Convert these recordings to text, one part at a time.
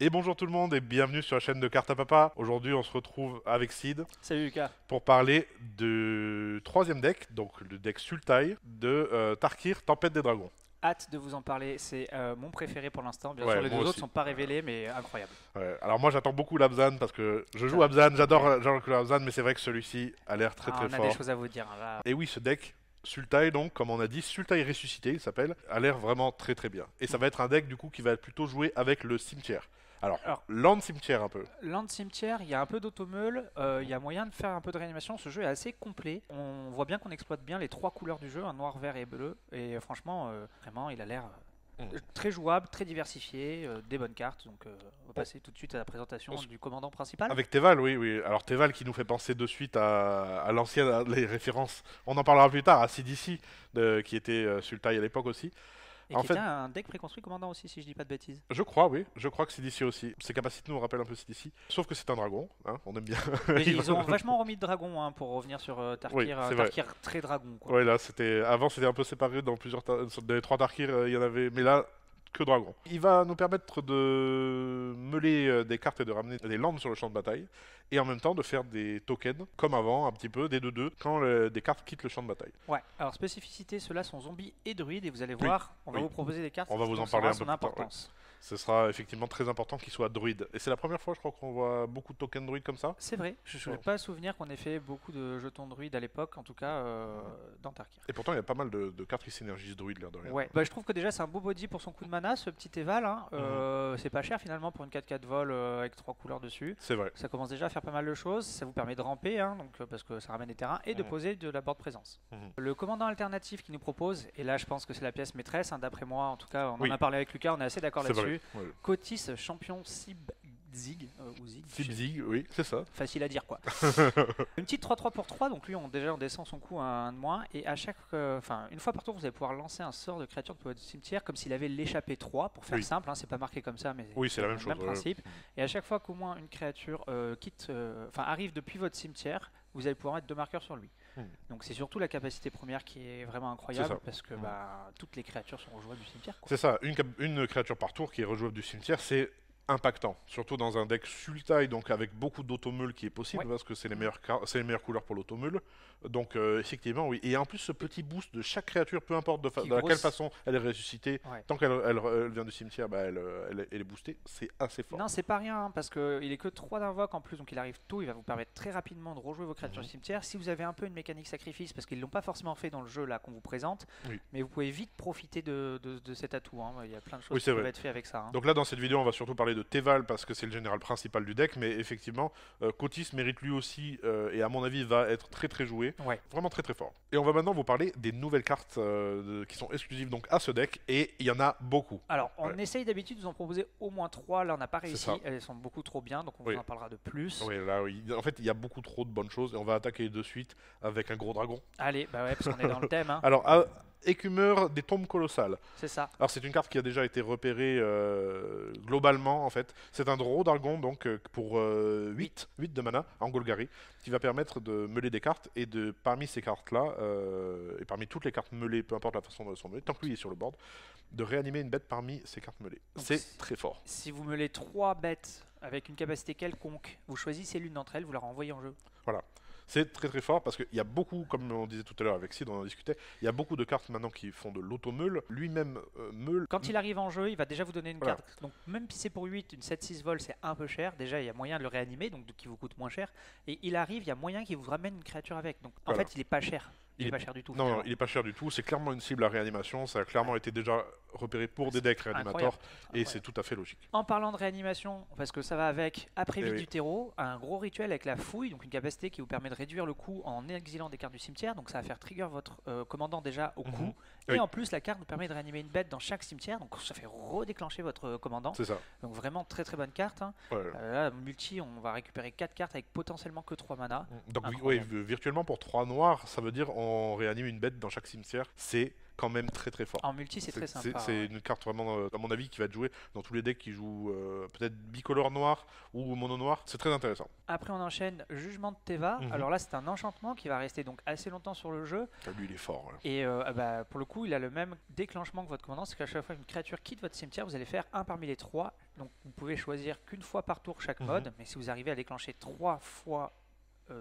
Et bonjour tout le monde et bienvenue sur la chaîne de Cartes à Papa. Aujourd'hui on se retrouve avec Sid Salut Lucas. pour parler du troisième deck, donc le deck Sultai de Tarkir, Tempête des Dragons. Hâte de vous en parler. C'est mon préféré pour l'instant. Bien sûr, Ouais, les moi deux autres aussi. sont pas révélés, mais incroyable. Ouais. Alors moi j'attends beaucoup l'Abzan parce que je joue Ça- Abzan, j'adore ouais. le Abzan, mais c'est vrai que celui-ci a l'air très Ah, très on a des fort. choses à vous dire, hein, là. Et oui, ce deck Sultai, donc comme on a dit, Sultai ressuscité il s'appelle, a l'air vraiment très très bien. Et ça va être un deck du coup qui va plutôt jouer avec le cimetière. Alors, Alors, land cimetière un peu. Land Cimetière, il y a un peu d'automeule, il y a moyen de faire un peu de réanimation. Ce jeu est assez complet. On voit bien qu'on exploite bien les trois couleurs du jeu, un noir, vert et bleu. Et franchement, vraiment, il a l'air très jouable, très diversifié, des bonnes cartes. Donc, on va passer tout de suite à la présentation du commandant principal. Avec Teval, oui, oui. Alors Teval qui nous fait penser de suite à l'ancienne, les références. On en parlera plus tard, à CDC, qui était Sultai à l'époque aussi. Et En qui fait, était un deck préconstruit commandant aussi, si je dis pas de bêtises. je crois, oui, je crois que CDC aussi. Ses capacités nous rappellent un peu CDC. Sauf que c'est un dragon, hein, on aime bien. Mais ils ont vachement remis de dragon hein, pour revenir sur Oui, Tarkir. c'est vrai. Tarkir très dragon quoi. Ouais, là, avant, c'était un peu séparé dans dans les trois Tarkir, il y en avait, mais là, que dragon. Il va nous permettre de mêler des cartes et de ramener des landes sur le champ de bataille, et en même temps de faire des tokens, comme avant, un petit peu, des 2-2, quand des cartes quittent le champ de bataille. Ouais, alors spécificité, ceux-là sont zombies et druides et vous allez Oui, voir, on va oui. vous proposer des cartes On va vous en dont parler saura un peu son plus tard. Ouais. importance. Ce sera effectivement très important qu'il soit druide. Et c'est la première fois, je crois, qu'on voit beaucoup de tokens druides comme ça. C'est vrai, je n'ai Ouais. pas souvenir qu'on ait fait beaucoup de jetons druides à l'époque, en tout cas dans Tarkir. Et pourtant, il y a pas mal de cartes qui synergisent druide, l'air de rien. Ouais, bah, je trouve que déjà c'est un beau body pour son coup de mana, ce petit Eval. Hein. C'est pas cher finalement pour une 4-4 vol avec trois couleurs dessus. C'est vrai. Ça commence déjà à faire pas mal de choses. Ça vous permet de ramper, hein, donc, parce que ça ramène des terrains, et de poser de la board présence. Le commandant alternatif qui nous propose, et là je pense que c'est la pièce maîtresse, hein, d'après moi, en tout cas on Oui. en a parlé avec Lucas, on est assez d'accord C'est là-dessus. vrai. Ouais. Cotis, champion Zig, ou Zig, Zig, oui, c'est ça. facile à dire quoi. Une petite 3-3 pour 3, donc lui déjà on descend son coup à 1 de moins, et à chaque, enfin une fois par tour vous allez pouvoir lancer un sort de créature de votre cimetière comme s'il avait l'échappée 3, pour faire Oui. simple, hein, c'est pas marqué comme ça, mais Oui, c'est la même le chose. même principe. Et à chaque fois qu'au moins une créature arrive depuis votre cimetière, vous allez pouvoir mettre 2 marqueurs sur lui. Donc c'est surtout la capacité première qui est vraiment incroyable ça. parce que toutes les créatures sont rejouables du cimetière. Quoi. C'est ça. Une créature par tour qui est rejouable du cimetière, c'est impactant. Surtout dans un deck Sultai, donc avec beaucoup d'automeule qui est possible, Ouais. parce que c'est c'est les meilleures couleurs pour l'automeule. Donc effectivement, oui. Et en plus, ce petit boost de chaque créature, peu importe de Qui laquelle grosse- façon elle est ressuscitée, Ouais. tant elle vient du cimetière, bah, elle est boostée, c'est assez fort. Non, c'est pas rien, hein, parce qu'il est que 3 d'invoque en plus, donc il arrive tôt, il va vous permettre très rapidement de rejouer vos créatures du cimetière. Si vous avez un peu une mécanique sacrifice, parce qu'ils l'ont pas forcément fait dans le jeu là qu'on vous présente, Oui. mais vous pouvez vite profiter de cet atout. Hein. Il y a plein de choses Oui, qui c'est peuvent vrai. être faites avec ça. Hein. Donc là, dans cette vidéo, on va surtout parler de Teval parce que c'est le général principal du deck, mais effectivement, Cotis mérite lui aussi, et à mon avis, va être très très joué. Ouais. Vraiment très très fort. Et on va maintenant vous parler des nouvelles cartes qui sont exclusives donc à ce deck, et il y en a beaucoup. Alors, on Ouais. essaye d'habitude de vous en proposer au moins 3, là on n'a pas réussi, ça. elles sont beaucoup trop bien, donc on Oui. vous en parlera de plus. Oui, là, oui. En fait, il y a beaucoup trop de bonnes choses, et on va attaquer de suite avec un gros dragon. Allez, bah ouais, parce qu'on est dans le thème, hein. Alors, Écumeur des tombes colossales. C'est ça. Alors c'est une carte qui a déjà été repérée globalement en fait. C'est un gros dragon donc pour 8 de mana en Golgari qui va permettre de meuler des cartes et parmi ces cartes là et parmi toutes les cartes meulées, peu importe la façon dont elles sont meulées, tant que lui est sur le board, de réanimer une bête parmi ces cartes meulées. Donc, C'est très fort. Si vous meulez 3 bêtes avec une capacité quelconque, vous choisissez l'une d'entre elles, vous la renvoyez en jeu. Voilà. C'est très très fort parce qu'il y a beaucoup, comme on disait tout à l'heure avec Sid, on en discutait, il y a beaucoup de cartes maintenant qui font de l'automeule. Lui-même meule. Quand il arrive en jeu, il va déjà vous donner une Voilà. carte. Donc même si c'est pour 8, une 7-6 vol, c'est un peu cher. Déjà, il y a moyen de le réanimer, donc qui vous coûte moins cher. Et il arrive, il y a moyen qu'il vous ramène une créature avec. Donc en Voilà. fait, il est pas cher. Il est pas cher du tout. Non, finalement. il est pas cher du tout. C'est clairement une cible à réanimation. Ça a clairement été déjà repéré pour des decks réanimateurs. Et c'est tout à fait logique. En parlant de réanimation, parce que ça va avec, après Eh vide oui. du terreau, un gros rituel avec la fouille, donc une capacité qui vous permet de réduire le coût en exilant des cartes du cimetière. Donc ça va faire trigger votre commandant déjà au coup. Et Oui. en plus, la carte vous permet de réanimer une bête dans chaque cimetière. Donc ça fait redéclencher votre commandant. C'est ça. Donc vraiment très très bonne carte. Hein. Ouais. Là, multi, on va récupérer 4 cartes avec potentiellement que 3 mana. Donc oui, Incroyable. virtuellement pour 3 noirs, ça veut dire on réanime une bête dans chaque cimetière. C'est quand même très très fort. En multi, c'est très sympa. C'est Ouais. une carte vraiment, à mon avis, qui va être jouée dans tous les decks qui jouent peut-être bicolore noir ou mono noir. C'est très intéressant. Après, on enchaîne Jugement de Teva. Mhm. Alors là, c'est un enchantement qui va rester donc assez longtemps sur le jeu. Ah, lui, il est fort. Ouais. Et pour le coup, il a le même déclenchement que votre commandant. C'est qu'à chaque fois qu'une créature quitte votre cimetière, vous allez faire un parmi les trois. Donc vous pouvez choisir qu'une fois par tour chaque Mhm. mode. Mais si vous arrivez à déclencher 3 fois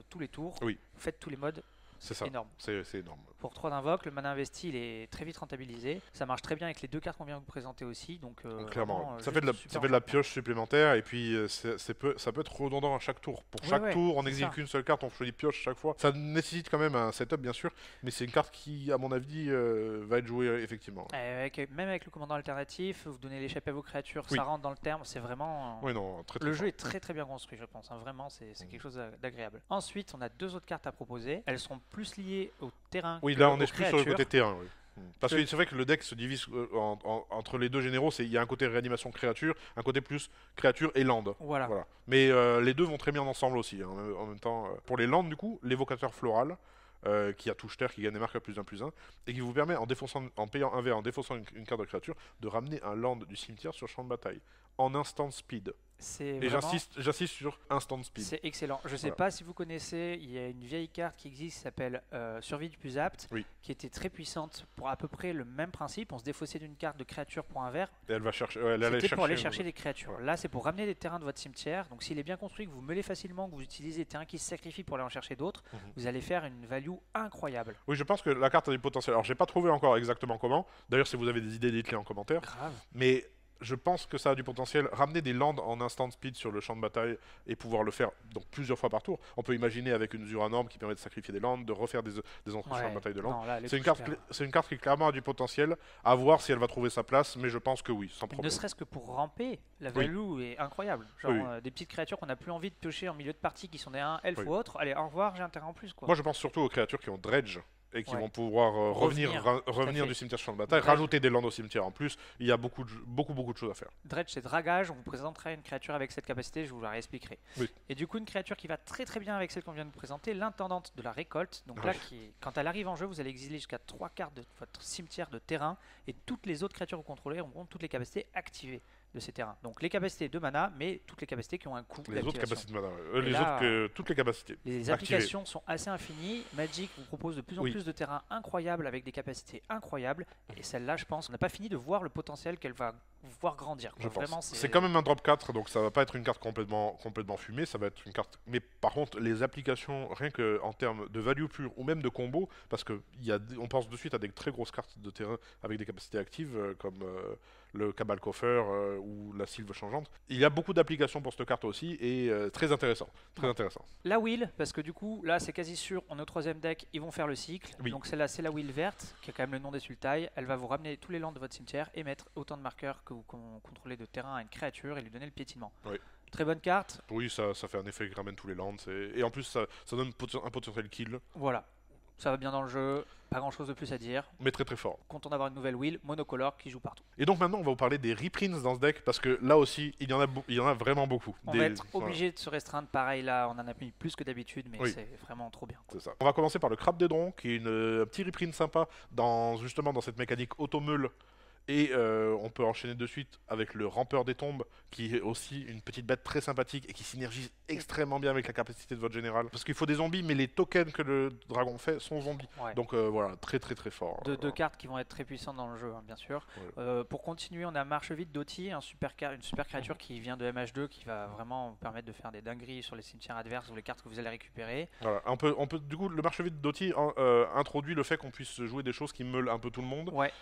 tous les tours, Oui. vous faites tous les modes. C'est ça. Énorme. C'est énorme. Pour 3 d'invoque, le mana investi il est très vite rentabilisé. Ça marche très bien avec les 2 cartes qu'on vient de vous présenter aussi. Donc, Clairement. vraiment, Ça fait de la, super ça fait de la enchantement. pioche supplémentaire et puis ça peut être redondant à chaque tour. Pour Ouais, chaque ouais, tour, on c'est n'exile ça. qu'une seule carte, on choisit pioche chaque fois. Ça nécessite quand même un setup, bien sûr, mais c'est une carte qui, à mon avis, va être jouée effectivement. Même avec le commandant alternatif, vous donnez l'échappée à vos créatures, Oui. ça rentre dans le terme. C'est vraiment. Oui, non, très très Le fort. jeu est très très bien construit, je pense. Hein. Vraiment, c'est quelque chose d'agréable. Ensuite, on a 2 autres cartes à proposer. Elles sont plus liées au terrain. Oui, que là, on aux est plus sur le créatures. côté terrain. Oui. Parce Que- que c'est vrai que le deck se divise entre les deux généraux. Il y a un côté réanimation créature, un côté plus créature et land. Voilà. Voilà. Mais les deux vont très bien ensemble aussi. Hein, en même temps, pour les lands, du coup, l'évocateur floral, qui a touche terre, qui gagne des marqueurs +1/+1, et qui vous permet, en payant un V, en défaussant une carte de créature, de ramener un land du cimetière sur champ de bataille. En instant speed. C'est Et vraiment. j'insiste sur instant speed. C'est excellent. Je sais Voilà. pas si vous connaissez, il y a une vieille carte qui existe qui s'appelle Survie du plus apte, Oui. qui était très puissante pour à peu près le même principe. On se défaussait d'une carte de créature pour un vert. Et elle va chercher. Ouais, elle allait C'était pour aller chercher, chercher des créatures. voilà. Là, c'est pour ramener des terrains de votre cimetière. Donc, s'il est bien construit, que vous meulez facilement, que vous utilisez des terrains qui se sacrifient pour aller en chercher d'autres, Mhm. vous allez faire une value incroyable. Oui, je pense que la carte a du potentiel. Alors, j'ai pas trouvé encore exactement comment. D'ailleurs, si vous avez des idées, dites-les en commentaire. Grave. Mais je pense que ça a du potentiel. Ramener des lands en instant speed sur le champ de bataille et pouvoir le faire donc plusieurs fois par tour. On peut imaginer avec une Zuranorm qui permet de sacrifier des lands, de refaire des entrées sur champ de bataille de lands. Non, là, les C'est une, touches carte, terrain. c'est une carte qui clairement a du potentiel. À voir si elle va trouver sa place, mais je pense que oui, sans Ne problème. serait-ce que pour ramper, la Oui. value est incroyable. Genre Oui, des petites créatures qu'on n'a plus envie de piocher en milieu de partie qui sont des 1 elfe Oui. ou autre. Allez, au revoir, j'ai un terrain en plus. Quoi. Moi, je pense surtout aux créatures qui ont dredge et qui Ouais. vont pouvoir revenir fait. du cimetière sur champ de bataille, Dredge. rajouter des lands au cimetière en plus. Il y a beaucoup de choses à faire. Dredge, c'est dragage. On vous présentera une créature avec cette capacité, je vous la réexpliquerai. Oui. Et du coup, une créature qui va très très bien avec celle qu'on vient de vous présenter, l'intendante de la récolte. Donc Oui. là, quand elle arrive en jeu, vous allez exiler jusqu'à 3 cartes de votre cimetière de terrain et toutes les autres créatures que vous contrôlez auront toutes les capacités activées de ces terrains. Donc les capacités de mana, mais toutes les capacités qui ont un coût Les autres d'activation. capacités de mana. Et Les là, toutes les capacités. Les activées. applications sont assez infinies. Magic vous propose de plus en Oui. plus de terrains incroyables avec des capacités incroyables. Et celle-là, je pense, on n'a pas fini de voir le potentiel qu'elle va voir grandir. Je Vraiment, pense. C'est quand même un drop 4, donc ça va pas être une carte complètement fumée, ça va être une carte. Mais par contre, les applications, rien que en termes de value pure ou même de combo, parce que on pense de suite à des très grosses cartes de terrain avec des capacités actives, comme le Cabal Coffer ou la Sylve changeante. Il y a beaucoup d'applications pour cette carte aussi, et très intéressant. Très Ouais. intéressant. La wheel, parce que du coup, là, c'est quasi sûr, on est au 3ème deck, ils vont faire le cycle. Oui. Donc celle-là, c'est la wheel verte, qui a quand même le nom des sultailles. Elle va vous ramener tous les lands de votre cimetière et mettre autant de marqueurs que vous contrôlez de terrain à une créature et lui donner le piétinement. Oui. Très bonne carte. Oui, ça fait un effet qui ramène tous les lands, et en plus ça donne un potentiel kill, Voilà. Ça va bien dans le jeu, pas grand chose de plus à dire. mais très très fort. Content d'avoir une nouvelle wheel monocolore qui joue partout. Et donc maintenant on va vous parler des reprints dans ce deck, parce que là aussi il y en a vraiment beaucoup. On Des- va être voilà. obligé de se restreindre. Pareil, là, on en a mis plus que d'habitude, mais Oui. c'est vraiment trop bien. C'est ça. On va commencer par le crabe d'édron, qui est un petit reprint sympa justement dans cette mécanique automeule. Et on peut enchaîner de suite avec le rampeur des tombes, qui est aussi une petite bête très sympathique et qui synergise extrêmement bien avec la capacité de votre général. Parce qu'il faut des zombies, mais les tokens que le dragon fait sont zombies. Ouais. Donc voilà, très très très fort. Deux cartes qui vont être très puissantes dans le jeu, hein, bien sûr. Pour continuer, on a Marche Vite d'Oti, une super créature qui vient de MH2 qui va vraiment vous permettre de faire des dingueries sur les cimetières adverses ou les cartes que vous allez récupérer. Voilà. Du coup, le marché vide d'Oti introduit le fait qu'on puisse jouer des choses qui meulent un peu tout le monde. Ouais.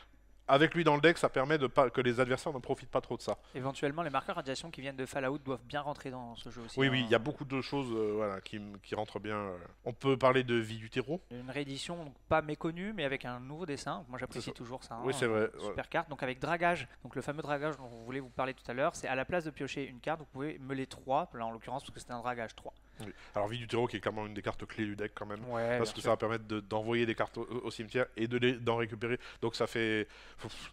Avec lui dans le deck, ça permet que les adversaires ne profitent pas trop de ça. Éventuellement, les marqueurs radiation qui viennent de Fallout doivent bien rentrer dans ce jeu aussi. Oui, hein. oui, il y a beaucoup de choses qui rentrent bien. On peut parler de Vie du terreau. Une réédition donc pas méconnue, mais avec un nouveau dessin. Moi, j'apprécie C'est ça. toujours ça. Oui, c'est vrai. Super carte. Donc avec dragage, donc le fameux dragage dont vous voulez vous parler tout à l'heure, c'est à la place de piocher une carte, vous pouvez meuler 3, là en l'occurrence parce que c'est un dragage 3. Oui. Alors vie du terreau qui est clairement une des cartes clés du deck quand même. Ouais, Parce bien que sûr. ça va permettre d'envoyer des cartes au cimetière et d'en récupérer. Donc ça fait...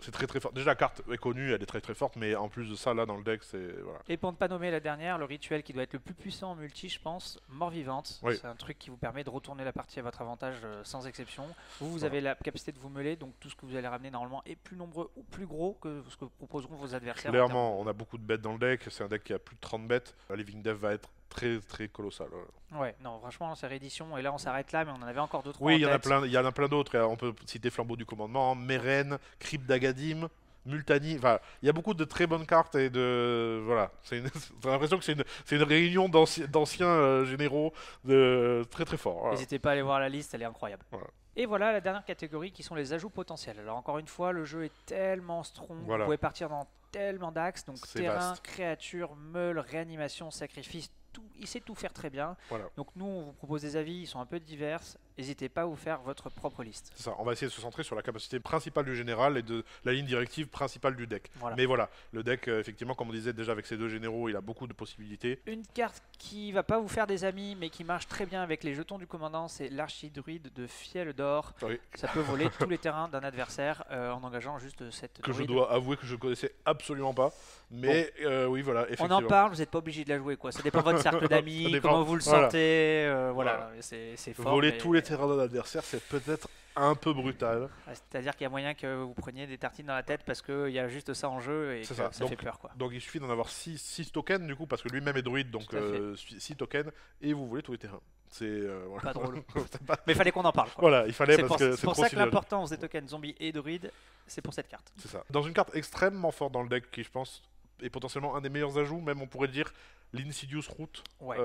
C'est très très fort. Déjà la carte est connue, elle est très très forte, mais en plus de ça, là dans le deck, c'est... Voilà. Et pour ne pas nommer la dernière, le rituel qui doit être le plus puissant en multi, je pense, mort vivante. Oui. C'est un truc qui vous permet de retourner la partie à votre avantage sans exception. Vous Voilà. avez la capacité de vous mêler, donc tout ce que vous allez ramener normalement est plus nombreux ou plus gros que ce que proposeront vos adversaires. Clairement, on a beaucoup de bêtes dans le deck. C'est un deck qui a plus de 30 bêtes. La Living Death va être très très colossal. Ouais, non, franchement, c'est réédition. Et là, on s'arrête là, mais on en avait encore d'autres. Oui, il y en a plein d'autres. Et on peut citer Flambeau du Commandement, Meren, Crypt d'Agadim, Multani. Enfin, il y a beaucoup de très bonnes cartes et de voilà. J'ai l'impression que c'est une réunion d'anciens généraux de très très forts. Voilà. N'hésitez pas à aller voir la liste, elle est incroyable. Voilà. Et voilà la dernière catégorie qui sont les ajouts potentiels. Alors encore une fois, le jeu est tellement strong, Voilà. vous pouvez partir dans tellement d'axes, donc C'est terrain, vaste. créature, meule, réanimation, sacrifice, tout, il sait tout faire très bien. Voilà. Donc nous, on vous propose des avis, ils sont un peu divers. N'hésitez pas à vous faire votre propre liste. C'est ça. On va essayer de se centrer sur la capacité principale du général et de la ligne directive principale du deck. Voilà. Mais voilà, le deck, effectivement, comme on disait déjà avec ces deux généraux, il a beaucoup de possibilités. Une carte qui va pas vous faire des amis, mais qui marche très bien avec les jetons du commandant, c'est l'archidruide de Fiel d'Or. Oui. Ça peut voler tous les terrains d'un adversaire en engageant juste cette Que je druide. dois avouer que je connaissais absolument pas. Mais oui, voilà, On effectivement. en parle, vous n'êtes pas obligé de la jouer, quoi. Ça dépend de votre cercle Ça d'amis, dépend. comment vous le Voilà. sentez. Voilà, c'est fort. Voler mais- tous les terrains d'un adversaire, c'est peut-être un peu brutal. Ouais, c'est-à-dire qu'il y a moyen que vous preniez des tartines dans la tête parce qu'il y a juste ça en jeu et que C'est ça, ça. Donc, fait peur, quoi. Donc il suffit d'en avoir 6 tokens du coup, parce que lui-même est druide, donc Tout à fait. 6 tokens, et vous volez tous les terrains. C'est voilà. Pas drôle. C'est pas- Mais il fallait qu'on en parle, quoi. Voilà, il fallait C'est parce pour, que c'est c'est pour trop ça que synergique. l'importance des tokens zombies et druides, c'est pour cette carte. C'est ça. Dans une carte extrêmement forte dans le deck qui, je pense, est potentiellement un des meilleurs ajouts, même on pourrait dire l'Insidious Root, Ouais.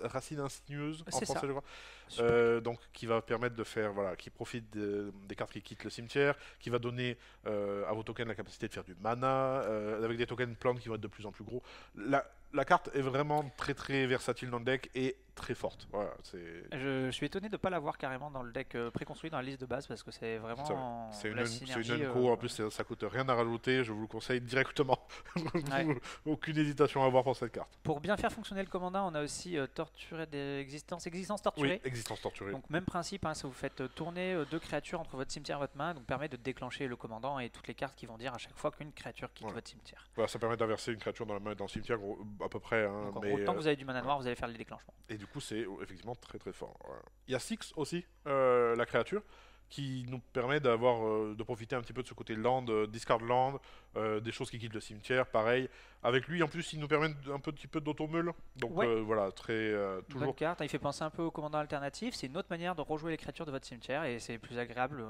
Racine Insinueuse en C'est français, ça. je crois. Super. Donc qui va permettre de faire, voilà, qui profite des cartes qui quittent le cimetière, qui va donner à vos tokens la capacité de faire du mana, avec des tokens plantes qui vont être de plus en plus gros. La carte est vraiment très très versatile dans le deck et très forte. Voilà, Je suis étonné de ne pas l'avoir carrément dans le deck préconstruit dans la liste de base parce que c'est vraiment c'est la une synergie. unco, en plus ça coûte rien à rajouter, je vous le conseille directement. Ouais. Aucune hésitation à avoir pour cette carte. Pour bien faire fonctionner le commandant, on a aussi torturé des existences torturées. Oui, existence torturée. Donc même principe, hein, ça vous faites tourner deux créatures entre votre cimetière et votre main, donc permet de déclencher le commandant et toutes les cartes qui vont dire à chaque fois qu'une créature quitte Ouais. votre cimetière. Voilà, ça permet d'inverser une créature dans la main et dans le cimetière, à peu près. Hein, Donc en mais, gros, tant que vous avez du mana noir, vous allez faire les déclenchements. et du coup, c'est effectivement très très fort. Voilà. Il y a Six aussi, la créature, qui nous permet de profiter un petit peu de ce côté land, discard land, des choses qui quittent le cimetière, pareil. Avec lui, en plus, il nous permet un petit peu d'automeule. Donc Ouais. voilà, très toujours. Bonne carte, hein, il fait penser un peu au commandant alternatif, c'est une autre manière de rejouer les créatures de votre cimetière et c'est plus agréable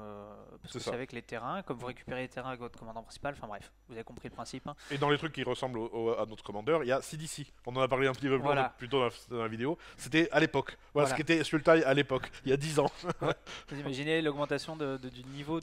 parce C'est que ça. c'est avec les terrains, comme vous récupérez les terrains avec votre commandant principal, enfin bref, vous avez compris le principe. Hein. Et dans les trucs qui ressemblent à notre commandeur, il y a CDC. On en a parlé un petit peu Voilà. plus tôt dans la vidéo. C'était à l'époque. Voilà, Voilà. ce qu'était Sultai à l'époque, il y a 10 ans. Vous imaginez l'augmentation du niveau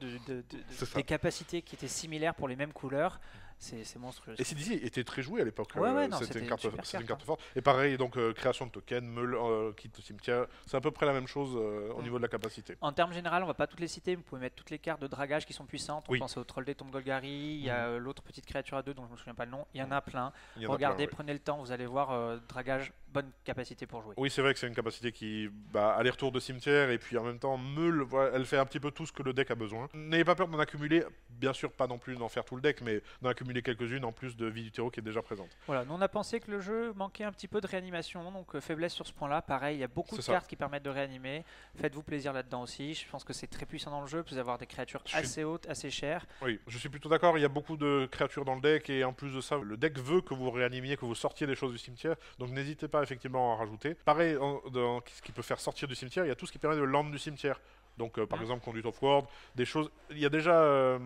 C'est ça. des capacités qui étaient similaires pour les mêmes couleurs, c'est monstrueux. Et CDC était très joué à l'époque. Ouais, non, c'était c'était une carte, une super c'était une carte, carte forte. Et pareil, donc création de tokens, meule, quitte le cimetière, c'est à peu près la même chose au niveau de la capacité. En termes généraux, on va pas toutes les citer, mais vous pouvez mettre toutes les cartes de dragage qui sont puissantes. On Oui. pense au troll des tombes Golgari, il y a l'autre petite créature à deux dont je me souviens pas le nom, il y en a plein. Il y en a Regardez, plein, ouais. prenez le temps, vous allez voir dragage, bonne capacité pour jouer. Oui, c'est vrai que c'est une capacité qui aller-retour de cimetière et puis en même temps meule, voilà, elle fait un petit peu tout ce que le deck a besoin. N'ayez pas peur d'en accumuler, bien sûr pas non plus d'en faire tout le deck, mais d'en accumuler quelques-unes en plus de vie du terreau qui est déjà présente. Voilà, nous on a pensé que le jeu manquait un petit peu de réanimation, donc faiblesse sur ce point-là. Pareil, il y a beaucoup de C'est ça. cartes qui permettent de réanimer. Faites-vous plaisir là-dedans aussi. Je pense que c'est très puissant dans le jeu, vous avoir des créatures Je suis- assez hautes, assez chères. Oui, je suis plutôt d'accord, il y a beaucoup de créatures dans le deck et en plus de ça, le deck veut que vous réanimiez, que vous sortiez des choses du cimetière, donc n'hésitez pas effectivement à en rajouter. Pareil, dans ce qui peut faire sortir du cimetière, il y a tout ce qui permet de land du cimetière. Donc par exemple Conduit of Ward, des choses. Il y a déjà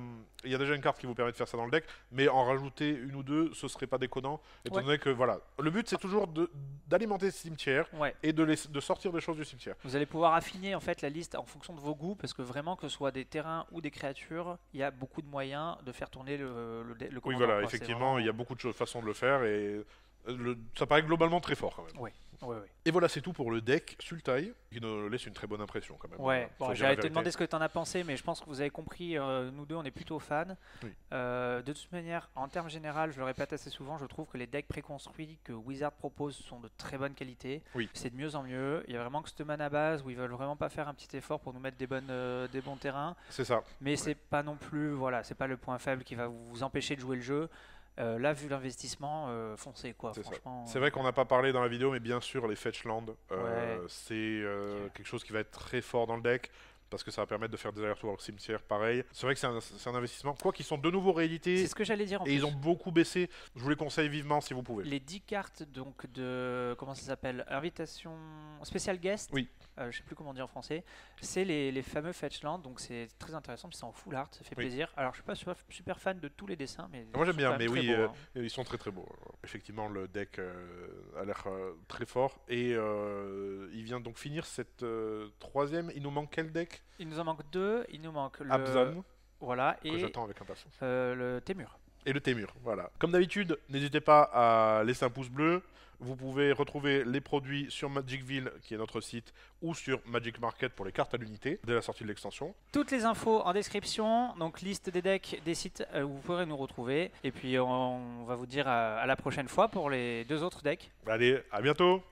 une carte qui vous permet de faire ça dans le deck, mais en rajouter une ou deux, ce serait pas déconnant, étant Ouais. donné que voilà, le but c'est toujours d'alimenter ce cimetière Ouais. et de sortir des choses du cimetière. Vous allez pouvoir affiner en fait la liste en fonction de vos goûts, parce que vraiment que ce soit des terrains ou des créatures, il y a beaucoup de moyens de faire tourner le Oui commandant, voilà, quoi. C'est effectivement, vraiment- il y a beaucoup de façons de le faire et ça paraît globalement très fort quand même. Ouais. Ouais, ouais. Et voilà, c'est tout pour le deck Sultai, qui nous laisse une très bonne impression quand même. Ouais, Faut bon, dire la j'allais te vérité. demander ce que tu en as pensé, mais je pense que vous avez compris, nous deux on est plutôt fans. Oui. De toute manière, en termes généraux, je le répète assez souvent, je trouve que les decks préconstruits que Wizard propose sont de très bonne qualité. Oui. C'est de mieux en mieux. Il y a vraiment que cette mana base où ils veulent vraiment pas faire un petit effort pour nous mettre des bons terrains. C'est ça. Mais c'est pas non plus, voilà, c'est pas le point faible qui va vous empêcher de jouer le jeu. Là, vu l'investissement, foncez quoi, C'est ça. franchement. C'est vrai qu'on n'a pas parlé dans la vidéo, mais bien sûr, les Fetchland, Ouais. c'est quelque chose qui va être très fort dans le deck. Parce que ça va permettre de faire des allers-retours au cimetière, pareil. C'est vrai que c'est un investissement. Quoi qu'ils sont de nouveau réédités, C'est ce que j'allais dire en et plus. ils ont beaucoup baissé. Je vous les conseille vivement si vous pouvez. Les 10 cartes donc de comment ça s'appelle, invitation spécial guest. Oui. Je sais plus comment dire en français. C'est les fameux Fetchland, donc c'est très intéressant, puis c'est en full art, ça fait Oui. plaisir. Alors je suis pas super fan de tous les dessins, mais Moi ils j'aime sont bien, quand mais même oui, très beaux, hein. ils sont très très beaux. Effectivement, le deck a l'air très fort. Et il vient donc finir cette troisième. Il nous manque quel deck? Il nous en manque deux. Il nous manque le Abzan, voilà que et j'attends avec impatience. le Témur. Et le Témur, voilà. Comme d'habitude, n'hésitez pas à laisser un pouce bleu. Vous pouvez retrouver les produits sur Magicville, qui est notre site, ou sur Magic Market pour les cartes à l'unité, dès la sortie de l'extension. Toutes les infos en description, donc liste des decks, des sites où vous pourrez nous retrouver. Et puis on va vous dire à la prochaine fois pour les deux autres decks. Allez, à bientôt!